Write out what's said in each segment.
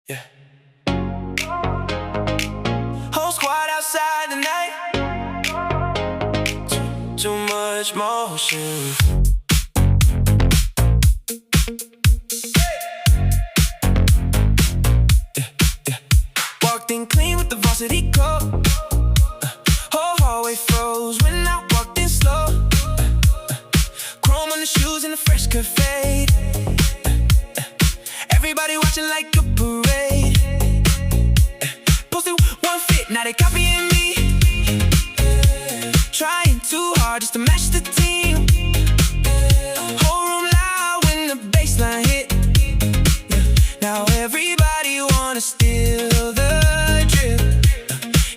Yeah. Whole squad outside tonight. Too much motion. Walked in clean with the varsity coat. Whole hallway froze when I walked in slow. Chrome on the shoes and a fresh cut fade. Everybody watching like a parade. Posted one fit, now they copying me. Trying too hard just to match the team. Whole room loud when the bassline hit. Now everybody wanna steal the drip.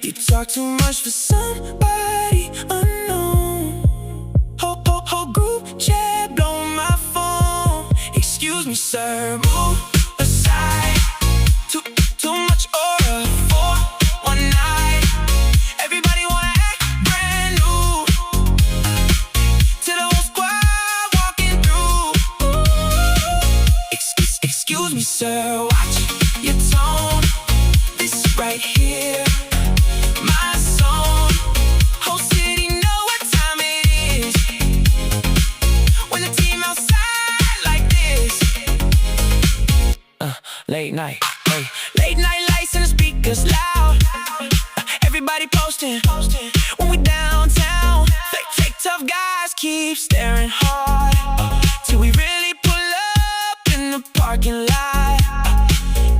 You talk too much for somebody unknown. Whole group chat blow my phone. Excuse me, sir, move aside. Too much aura for one night. Everybody wanna act brand new. To the whole squad walking through. Excuse me, sir, watch your tone. This right here, my song. Whole city know what time it is. When the team outside like this. Late night, hey. Late night lights and the speakers loud. Everybody posting when we downtown. Fake tough guys keep staring hard till we really pull up in the parking lot.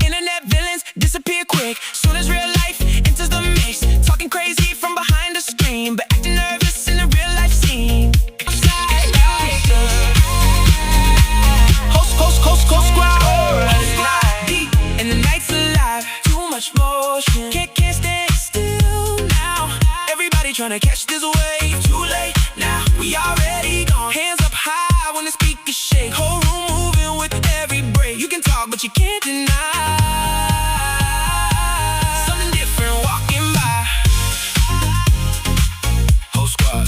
Internet villains disappear quick soon as real life enters the mix. Talking crazy from behind the screen, but acting nervous in a real life scene. Whole squad deep and the night's alive. Too much motion, can't stand still now. Everybody tryna catch this wave. Too late now, we already gone. Hands up high when the speakers shake. Whole room moving with every break. You can talk but you can't deny something different walking by. Whole squad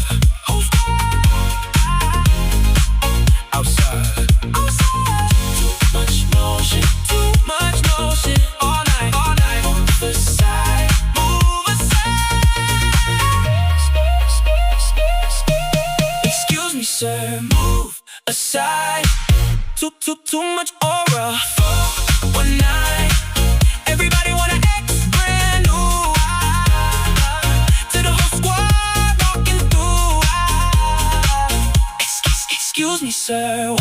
outside. Too much motion, all night. Move aside. Excuse me, sir, move aside. Too much aura for one night. Everybody wanna act brand new. To the whole squad walking through. Excuse me, sir.